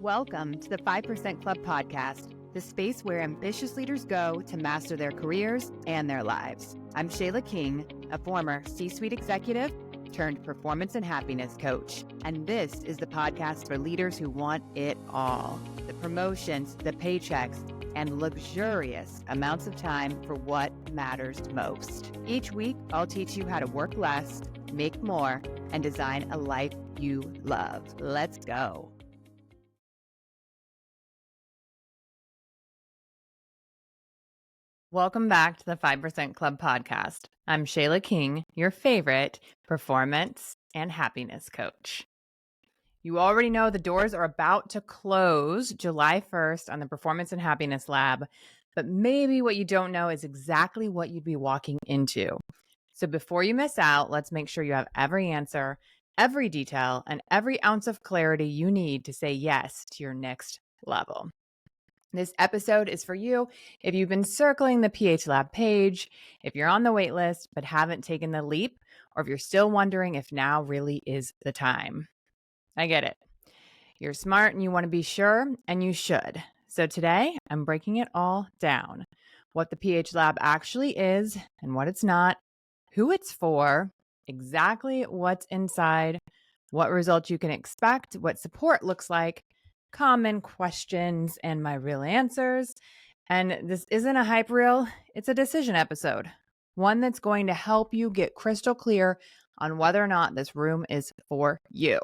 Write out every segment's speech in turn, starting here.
Welcome to the 5% Club podcast, the space where ambitious leaders go to master their careers and their lives. I'm Shayla King, a former C-suite executive turned performance and happiness coach. And this is the podcast for leaders who want it all. The promotions, the paychecks, and luxurious amounts of time for what matters most. Each week, I'll teach you how to work less, make more, and design a life you love. Let's go. Welcome back to the 5% Club podcast. I'm Shayla King, your favorite performance and happiness coach. You already know the doors are about to close July 1st on the Performance and Happiness Lab, but maybe what you don't know is exactly what you'd be walking into. So before you miss out, let's make sure you have every answer, every detail, and every ounce of clarity you need to say yes to your next level. This episode is for you if you've been circling the PH Lab page, if you're on the wait list but haven't taken the leap, or if you're still wondering if now really is the time. I get it. You're smart and you want to be sure, and you should. So today, I'm breaking it all down. What the PH Lab actually is and what it's not, who it's for, exactly what's inside, what results you can expect, what support looks like, common questions, and my real answers. And this isn't a hype reel, it's a decision episode. One that's going to help you get crystal clear on whether or not this room is for you.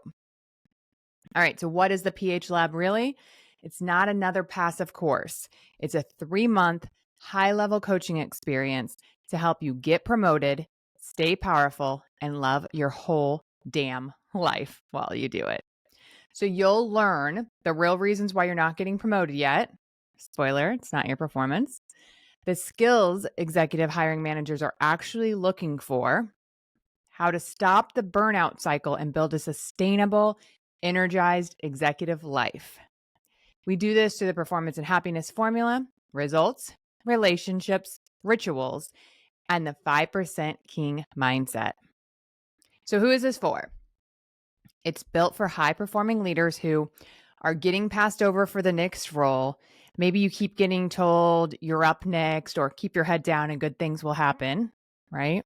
All right, so what is the PH Lab really? It's not another passive course. It's a 3-month high-level coaching experience to help you get promoted, stay powerful, and love your whole damn life while you do it. So you'll learn the real reasons why you're not getting promoted yet. Spoiler, it's not your performance. The skills executive hiring managers are actually looking for, how to stop the burnout cycle and build a sustainable, energized executive life. We do this through the performance and happiness formula, results, relationships, rituals, and the 5% King mindset. So who is this for? It's built for high-performing leaders who are getting passed over for the next role. Maybe you keep getting told you're up next, or keep your head down and good things will happen, right?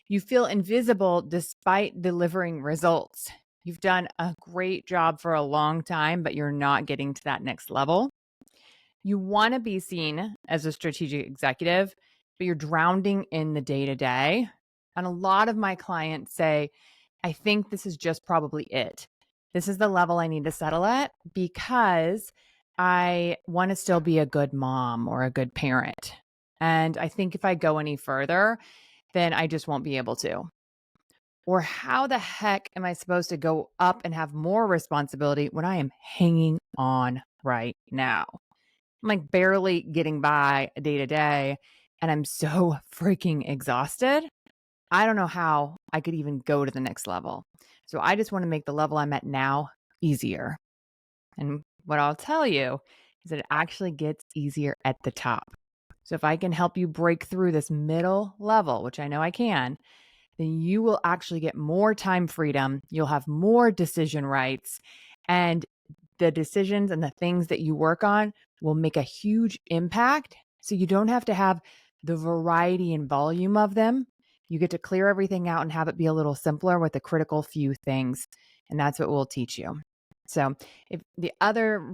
You feel invisible despite delivering results. You've done a great job for a long time, but you're not getting to that next level. You want to be seen as a strategic executive, but you're drowning in the day-to-day. And a lot of my clients say, I think this is just probably it. This is the level I need to settle at because I want to still be a good mom or a good parent. And I think if I go any further, then I just won't be able to. Or how the heck am I supposed to go up and have more responsibility when I am hanging on right now? I'm like barely getting by day to day, and I'm so freaking exhausted. I don't know how I could even go to the next level. So I just want to make the level I'm at now easier. And what I'll tell you is that it actually gets easier at the top. So if I can help you break through this middle level, which I know I can, then you will actually get more time freedom. You'll have more decision rights, and the decisions and the things that you work on will make a huge impact. So you don't have to have the variety and volume of them. You get to clear everything out and have it be a little simpler with the critical few things. And that's what we'll teach you. So if the other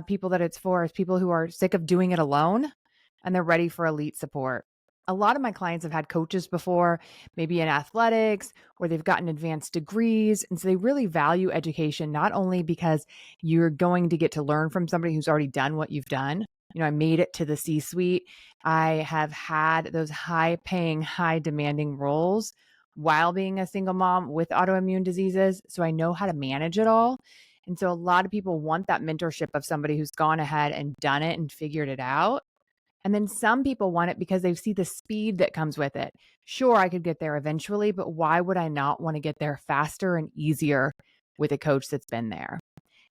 people that it's for is people who are sick of doing it alone and they're ready for elite support. A lot of my clients have had coaches before, maybe in athletics, or they've gotten advanced degrees. And so they really value education, not only because you're going to get to learn from somebody who's already done what you've done. You know, I made it to the C-suite. I have had those high-paying, high-demanding roles while being a single mom with autoimmune diseases. So I know how to manage it all. And so a lot of people want that mentorship of somebody who's gone ahead and done it and figured it out. And then some people want it because they see the speed that comes with it. Sure, I could get there eventually, but why would I not want to get there faster and easier with a coach that's been there?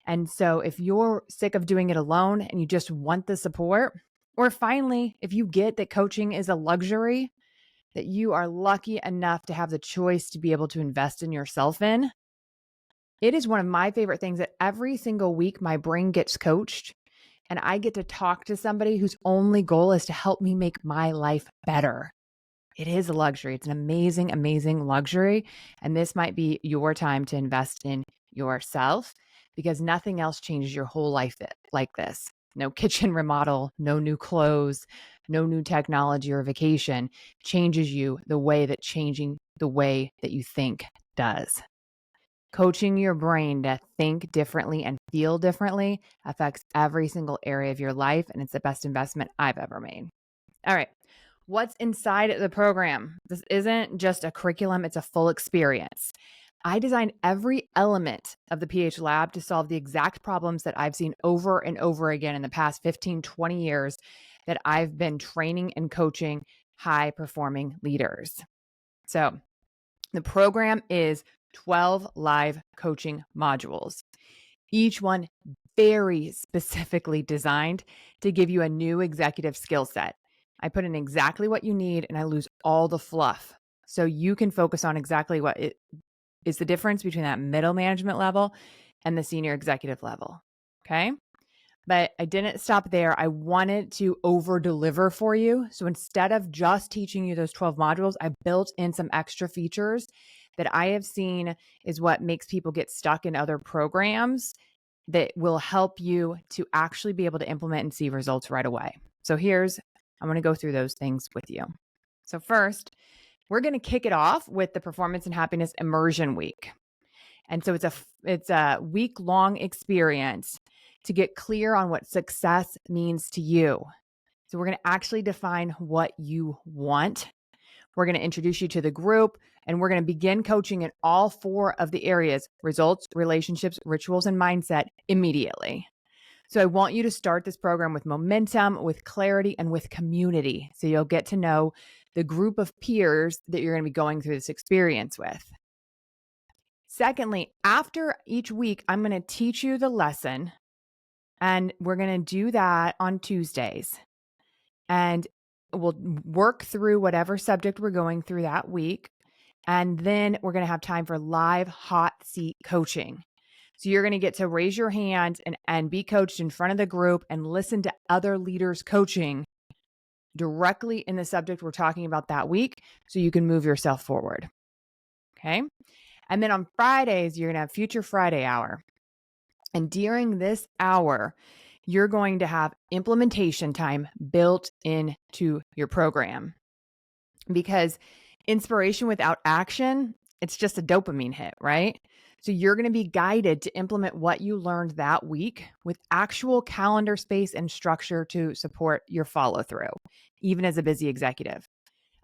And so if you're sick of doing it alone and you just want the support, or finally, if you get that coaching is a luxury that you are lucky enough to have the choice to be able to invest in yourself in, It is one of my favorite things that every single week my brain gets coached and I get to talk to somebody whose only goal is to help me make my life better. It is a luxury. It's an amazing, amazing luxury. And this might be your time to invest in yourself because nothing else changes your whole life like this. No kitchen remodel, no new clothes, no new technology or vacation changes you the way that changing the way that you think does. Coaching your brain to think differently and feel differently affects every single area of your life, and it's the best investment I've ever made. All right. What's inside the program? This isn't just a curriculum, it's a full experience. I designed every element of the PH Lab to solve the exact problems that I've seen over and over again in the past 15, 20 years that I've been training and coaching high performing leaders. So the program is 12 live coaching modules, each one very specifically designed to give you a new executive skill set. I put in exactly what you need and I lose all the fluff so you can focus on exactly what it is the difference between that middle management level and the senior executive level. Okay. But I didn't stop there. I wanted to over deliver for you. So instead of just teaching you those 12 modules, I built in some extra features that I have seen is what makes people get stuck in other programs that will help you to actually be able to implement and see results right away. So I'm going to go through those things with you. So first, we're going to kick it off with the Performance and Happiness Immersion Week. And so it's a week-long experience to get clear on what success means to you. So we're going to actually define what you want. We're going to introduce you to the group, and we're going to begin coaching in all 4 of the areas: results, relationships, rituals, and mindset immediately. So I want you to start this program with momentum, with clarity, and with community. So you'll get to know the group of peers that you're going to be going through this experience with. Secondly, after each week, I'm going to teach you the lesson, and we're going to do that on Tuesdays. And we'll work through whatever subject we're going through that week. And then we're going to have time for live hot seat coaching. So you're going to get to raise your hand and be coached in front of the group and listen to other leaders coaching directly in the subject we're talking about that week so you can move yourself forward. Okay. And then on Fridays, you're going to have Future Friday Hour. And during this hour, you're going to have implementation time built into your program, because inspiration without action, it's just a dopamine hit, right? So you're going to be guided to implement what you learned that week with actual calendar space and structure to support your follow through, even as a busy executive.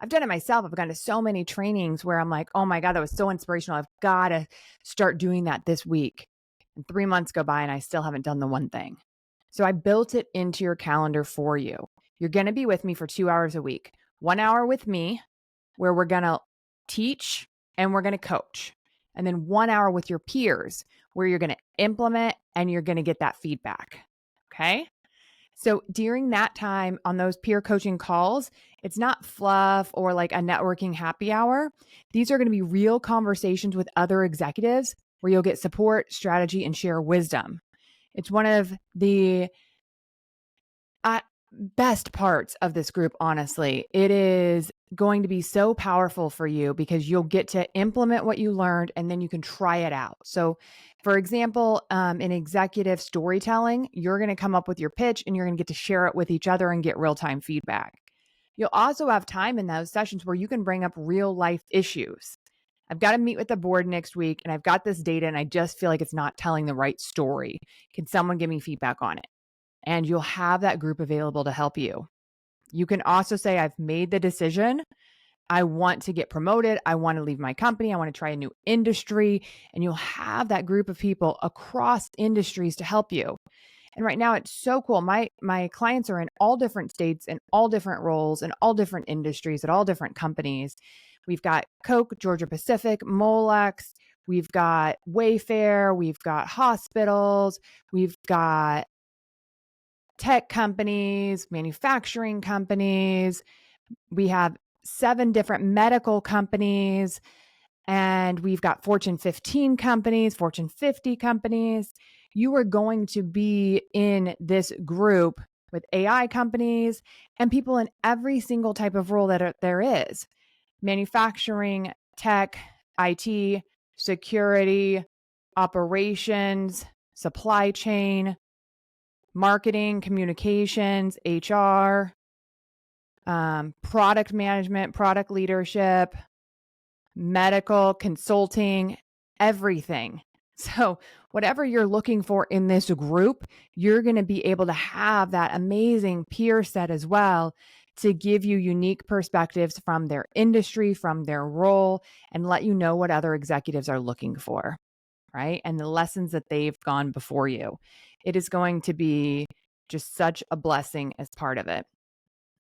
I've done it myself. I've gone to so many trainings where I'm like, oh my God, that was so inspirational. I've got to start doing that this week. And 3 months go by and I still haven't done the one thing. So I built it into your calendar for you. You're going to be with me for 2 hours a week. 1 hour with me where we're going to teach and we're going to coach. And then 1 hour with your peers where you're going to implement and you're going to get that feedback. Okay. So during that time on those peer coaching calls, it's not fluff or like a networking happy hour. These are going to be real conversations with other executives where you'll get support, strategy, and share wisdom. It's one of the best parts of this group, honestly. It is going to be so powerful for you because you'll get to implement what you learned and then you can try it out. So for example, in executive storytelling, you're going to come up with your pitch and you're going to get to share it with each other and get real-time feedback. You'll also have time in those sessions where you can bring up real life issues. I've got to meet with the board next week and I've got this data and I just feel like it's not telling the right story. Can someone give me feedback on it? And you'll have that group available to help you. You can also say, I've made the decision. I want to get promoted. I want to leave my company. I want to try a new industry. And you'll have that group of people across industries to help you. And right now it's so cool. My clients are in all different states and all different roles and all different industries at all different companies. We've got Coke, Georgia Pacific, Molex. We've got Wayfair. We've got hospitals. We've got tech companies, manufacturing companies. We have 7 different medical companies. and we've got Fortune 15 companies, Fortune 50 companies. You are going to be in this group with AI companies and people in every single type of role that there is: manufacturing, tech, IT, security, operations, supply chain, marketing, communications, HR, product management, product leadership, medical, consulting, everything. So, whatever you're looking for in this group, you're going to be able to have that amazing peer set as well to give you unique perspectives from their industry, from their role, and let you know what other executives are looking for, right? And the lessons that they've gone before you. It is going to be just such a blessing as part of it.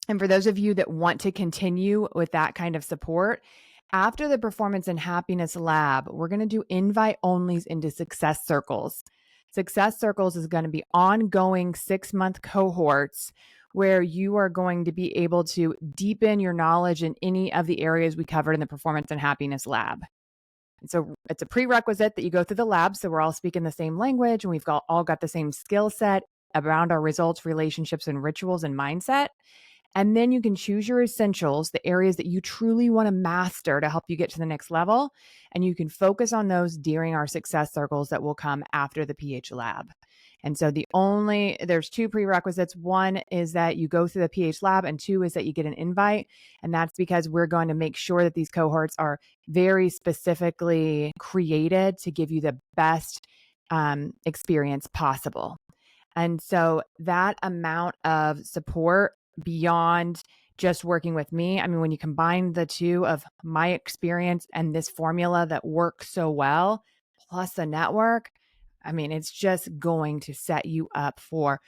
And for those of you that want to continue with that kind of support, after the Performance and Happiness Lab, we're going to do invite onlys into Success Circles. Success Circles is going to be ongoing 6-month cohorts where you are going to be able to deepen your knowledge in any of the areas we covered in the Performance and Happiness Lab. And so it's a prerequisite that you go through the lab, so we're all speaking the same language and we've all got the same skill set around our results, relationships, and rituals and mindset. And then you can choose your essentials, the areas that you truly want to master to help you get to the next level. And you can focus on those during our success circles that will come after the PH Lab. And so there's 2 prerequisites. One is that you go through the PH Lab, and 2 is that you get an invite. And that's because we're going to make sure that these cohorts are very specifically created to give you the best experience possible. And so that amount of support beyond just working with me, I mean, when you combine the 2 of my experience and this formula that works so well, plus the network, I mean, it's just going to set you up for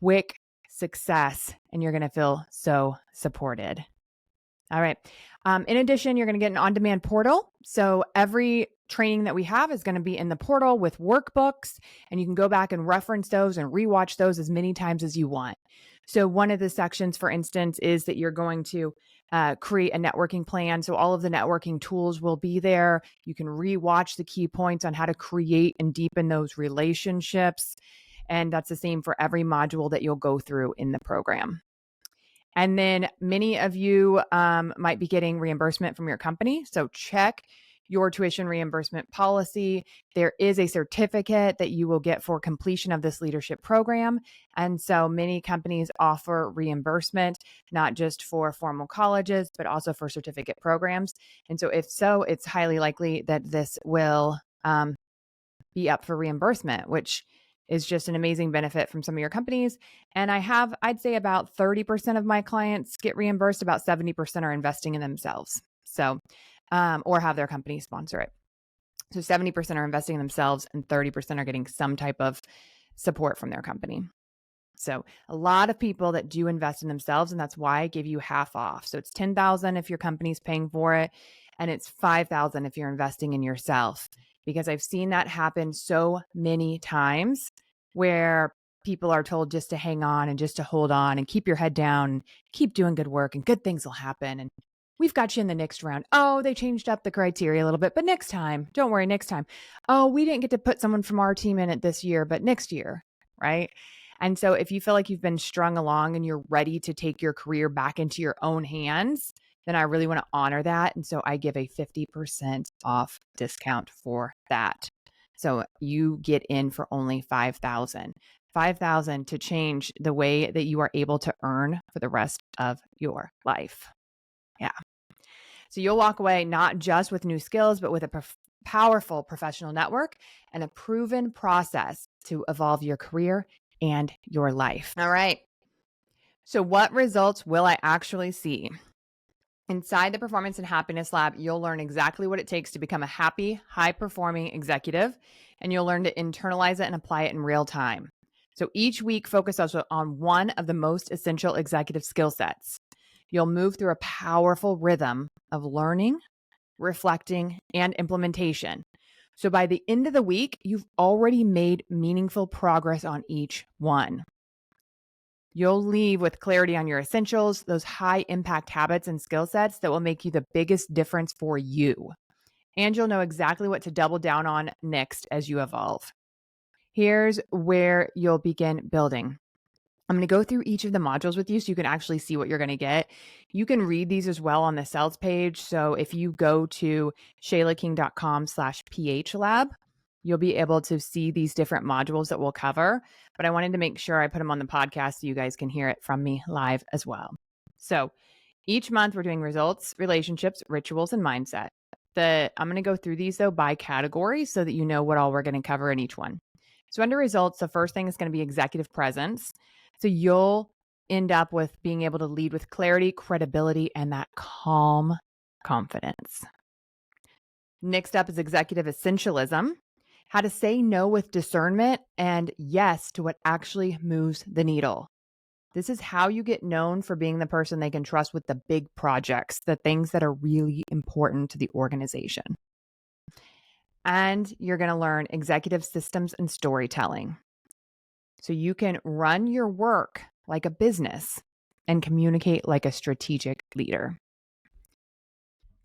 quick success and you're going to feel so supported. All right. In addition, you're going to get an on-demand portal. So every training that we have is going to be in the portal with workbooks, and you can go back and reference those and rewatch those as many times as you want. So one of the sections, for instance, is that you're going to create a networking plan. So all of the networking tools will be there. You can rewatch the key points on how to create and deepen those relationships. And that's the same for every module that you'll go through in the program. And then many of you might be getting reimbursement from your company. So check your tuition reimbursement policy. There is a certificate that you will get for completion of this leadership program. And so many companies offer reimbursement, not just for formal colleges, but also for certificate programs. And so if so, it's highly likely that this will be up for reimbursement, which is just an amazing benefit from some of your companies. And I'd say about 30% of my clients get reimbursed, about 70% are investing in themselves. So, or have their company sponsor it. So 70% are investing in themselves and 30% are getting some type of support from their company. So a lot of people that do invest in themselves, and that's why I give you half off. So it's $10,000 if your company's paying for it, and it's $5,000 if you're investing in yourself. Because I've seen that happen so many times where people are told just to hang on and just to hold on and keep your head down, and keep doing good work and good things will happen. And we've got you in the next round. Oh, they changed up the criteria a little bit, but next time, don't worry, next time. Oh, we didn't get to put someone from our team in it this year, but next year, right? And so if you feel like you've been strung along and you're ready to take your career back into your own hands, then I really want to honor that. And so I give a 50% off discount for that. So you get in for only $5,000. $5,000 to change the way that you are able to earn for the rest of your life. Yeah. So you'll walk away not just with new skills, but with a powerful professional network and a proven process to evolve your career and your life. All right. So what results will I actually see? Inside the Performance and Happiness Lab, you'll learn exactly what it takes to become a happy, high-performing executive, and you'll learn to internalize it and apply it in real time. So each week, focus also on one of the most essential executive skill sets. You'll move through a powerful rhythm of learning, reflecting, and implementation. So by the end of the week, you've already made meaningful progress on each one. You'll leave with clarity on your essentials, those high impact habits and skill sets that will make you the biggest difference for you. and you'll know exactly what to double down on next as you evolve. Here's where you'll begin building. I'm going to go through each of the modules with you so you can actually see what you're going to get. You can read these as well on the sales page. So if you go to shaylaking.com/PHLab, you'll be able to see these different modules that we'll cover. But I wanted to make sure I put them on the podcast so you guys can hear it from me live as well. So each month we're doing results, relationships, rituals, and mindset. I'm going to go through these though by category so that you know what all we're going to cover in each one. So under results, the first thing is going to be executive presence. So you'll end up with being able to lead with clarity, credibility, and that calm confidence. Next up is executive essentialism, how to say no with discernment and yes to what actually moves the needle. This is how you get known for being the person they can trust with the big projects, the things that are really important to the organization. And you're going to learn executive systems and storytelling. So you can run your work like a business and communicate like a strategic leader.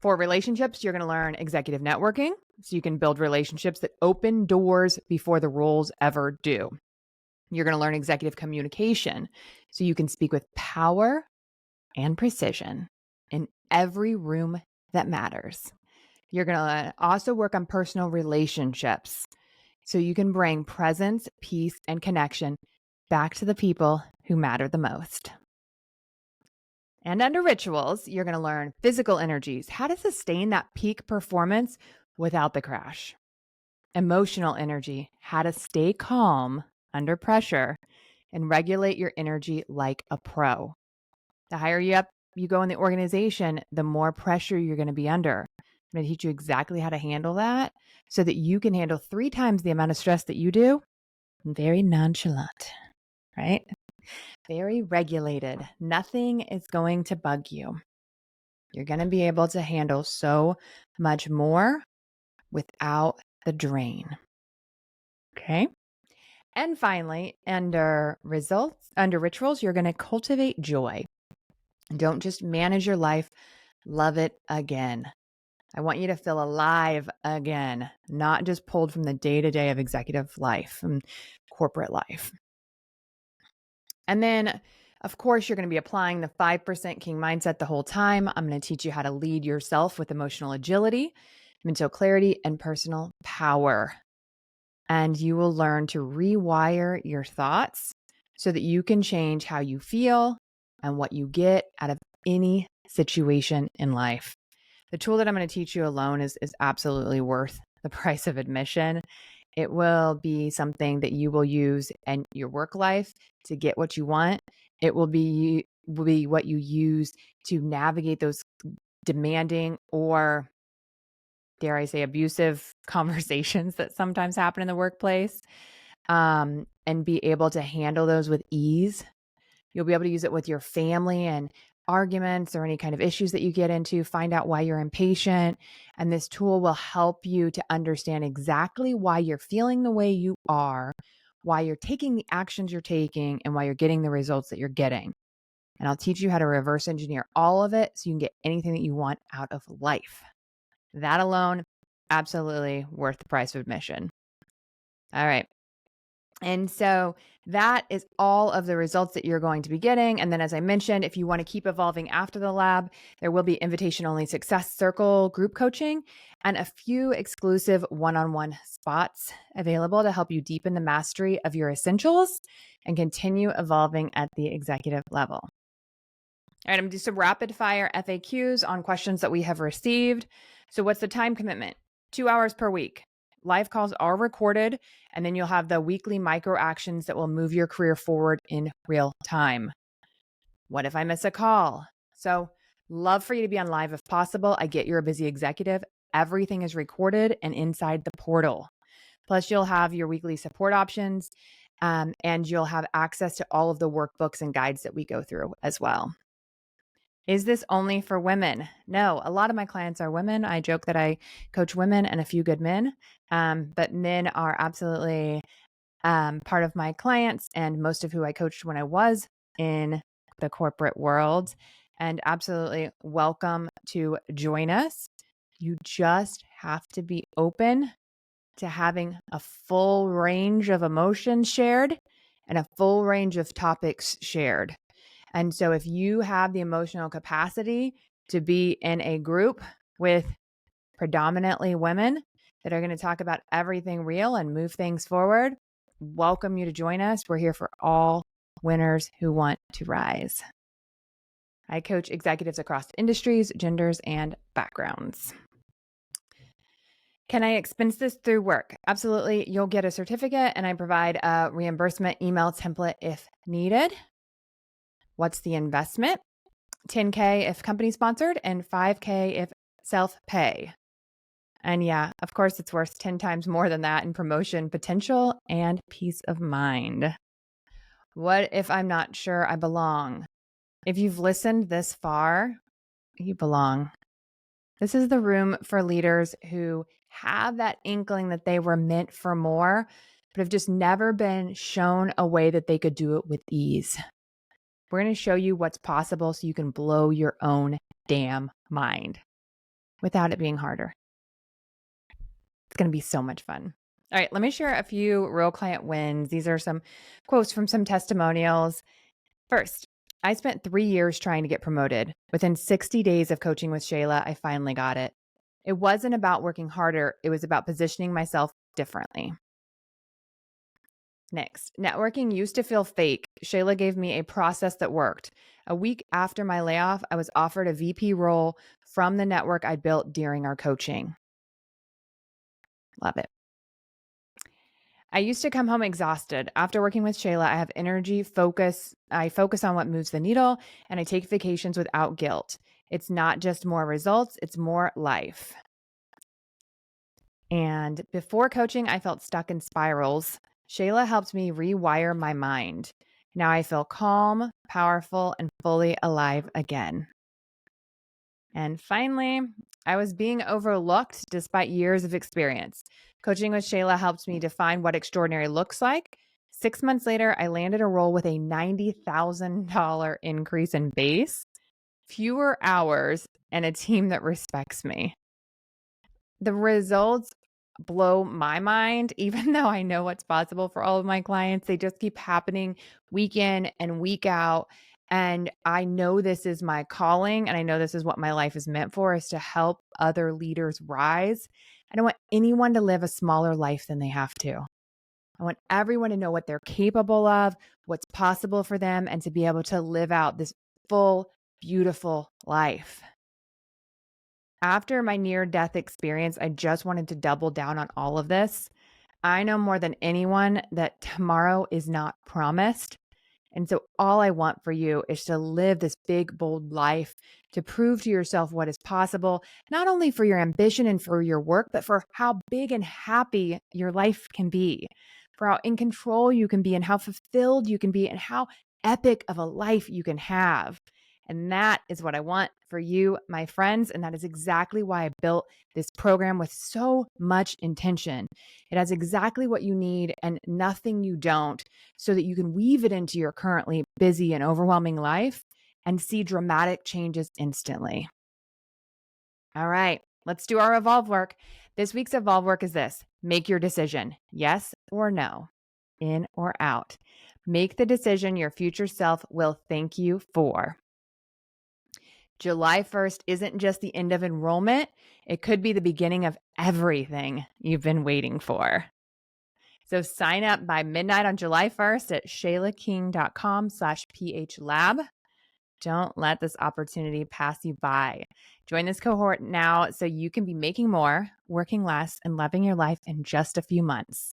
For relationships, you're going to learn executive networking. So you can build relationships that open doors before the roles ever do. You're going to learn executive communication. So you can speak with power and precision in every room that matters. You're going to also work on personal relationships. So you can bring presence, peace, and connection back to the people who matter the most. And under rituals, you're going to learn physical energies, how to sustain that peak performance without the crash. Emotional energy, how to stay calm under pressure and regulate your energy like a pro. The higher you go in the organization, the more pressure you're going to be under. I'm going to teach you exactly how to handle that so that you can handle 3 times the amount of stress that you do. Very nonchalant, right? Very regulated. Nothing is going to bug you. You're going to be able to handle so much more without the drain. Okay. And finally, under rituals, you're going to cultivate joy. Don't just manage your life, love it again. I want you to feel alive again, not just pulled from the day-to-day of executive life and corporate life. And then, of course, you're going to be applying the 5% King mindset the whole time. I'm going to teach you how to lead yourself with emotional agility, mental clarity, and personal power. And you will learn to rewire your thoughts so that you can change how you feel and what you get out of any situation in life. The tool that I'm going to teach you alone is absolutely worth the price of admission. It will be something that you will use in your work life to get what you want. It will be what you use to navigate those demanding or, dare I say, abusive conversations that sometimes happen in the workplace, and be able to handle those with ease. You'll be able to use it with your family and arguments or any kind of issues that you get into, find out why you're impatient. And this tool will help you to understand exactly why you're feeling the way you are, why you're taking the actions you're taking, and why you're getting the results that you're getting. And I'll teach you how to reverse engineer all of it so you can get anything that you want out of life. That alone, absolutely worth the price of admission. All right. And so that is all of the results that you're going to be getting. And then, as I mentioned, if you want to keep evolving after the lab, there will be invitation-only Success Circle group coaching and a few exclusive one-on-one spots available to help you deepen the mastery of your essentials and continue evolving at the executive level. All right, I'm going to do some rapid fire FAQs on questions that we have received. So what's the time commitment? 2 hours per week. Live calls are recorded, and then you'll have the weekly micro actions that will move your career forward in real time. What if I miss a call? So love for you to be on live if possible. I get you're a busy executive. Everything is recorded and inside the portal. Plus, you'll have your weekly support options, and you'll have access to all of the workbooks and guides that we go through as well. Is this only for women? No, a lot of my clients are women. I joke that I coach women and a few good men, but men are absolutely part of my clients and most of who I coached when I was in the corporate world. And absolutely welcome to join us. You just have to be open to having a full range of emotions shared and a full range of topics shared. And so if you have the emotional capacity to be in a group with predominantly women that are going to talk about everything real and move things forward, welcome you to join us. We're here for all winners who want to rise. I coach executives across industries, genders, and backgrounds. Can I expense this through work? Absolutely. You'll get a certificate, and I provide a reimbursement email template if needed. What's the investment? $10K if company sponsored and $5K if self-pay. And yeah, of course, it's worth 10 times more than that in promotion potential and peace of mind. What if I'm not sure I belong? If you've listened this far, you belong. This is the room for leaders who have that inkling that they were meant for more, but have just never been shown a way that they could do it with ease. We're going to show you what's possible so you can blow your own damn mind without it being harder. It's going to be so much fun. All right, let me share a few real client wins. These are some quotes from some testimonials. First, I spent 3 years trying to get promoted. Within 60 days of coaching with Shayla, I finally got it. It wasn't about working harder. It was about positioning myself differently. Next, networking used to feel fake. Shayla gave me a process that worked. A week after my layoff, I was offered a VP role from the network I built during our coaching. Love it. I used to come home exhausted. After working with Shayla, I have energy, focus. I focus on what moves the needle, and I take vacations without guilt. It's not just more results, it's more life. And before coaching, I felt stuck in spirals. Shayla helped me rewire my mind. Now I feel calm, powerful, and fully alive again. And finally, I was being overlooked despite years of experience. Coaching with Shayla helped me define what extraordinary looks like. 6 months later, I landed a role with a $90,000 increase in base, fewer hours, and a team that respects me. The results blow my mind, even though I know what's possible for all of my clients. They just keep happening week in and week out. And I know this is my calling, and I know this is what my life is meant for, is to help other leaders rise. I don't want anyone to live a smaller life than they have to. I want everyone to know what they're capable of, what's possible for them, and to be able to live out this full, beautiful life. After my near-death experience, I just wanted to double down on all of this. I know more than anyone that tomorrow is not promised. And so all I want for you is to live this big, bold life, to prove to yourself what is possible, not only for your ambition and for your work, but for how big and happy your life can be, for how in control you can be and how fulfilled you can be and how epic of a life you can have. And that is what I want for you, my friends. And that is exactly why I built this program with so much intention. It has exactly what you need and nothing you don't, so that you can weave it into your currently busy and overwhelming life and see dramatic changes instantly. All right, let's do our evolve work. This week's evolve work is this: make your decision, yes or no, in or out. Make the decision your future self will thank you for. July 1st isn't just the end of enrollment. It could be the beginning of everything you've been waiting for. So sign up by midnight on July 1st at shaylaking.com/phlab. Don't let this opportunity pass you by. Join this cohort now so you can be making more, working less, and loving your life in just a few months.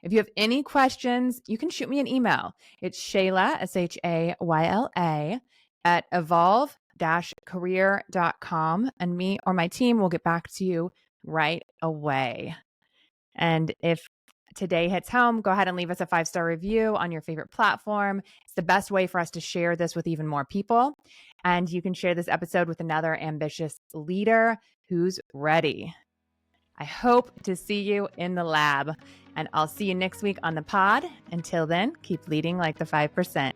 If you have any questions, you can shoot me an email. It's Shayla, SHAYLA, at evolve-career.com, and me or my team will get back to you right away. And if today hits home, go ahead and leave us a 5-star review on your favorite platform. It's the best way for us to share this with even more people. And you can share this episode with another ambitious leader who's ready. I hope to see you in the lab, and I'll see you next week on the pod. Until then, keep leading like the 5%.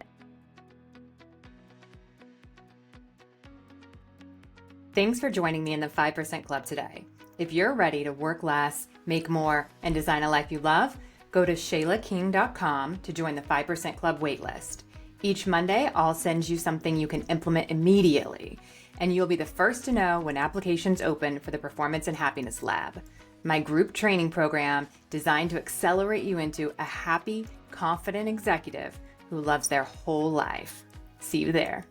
Thanks for joining me in the 5% Club today. If you're ready to work less, make more, and design a life you love, go to shaylaking.com to join the 5% Club waitlist. Each Monday, I'll send you something you can implement immediately, and you'll be the first to know when applications open for the Performance and Happiness Lab, my group training program designed to accelerate you into a happy, confident executive who loves their whole life. See you there.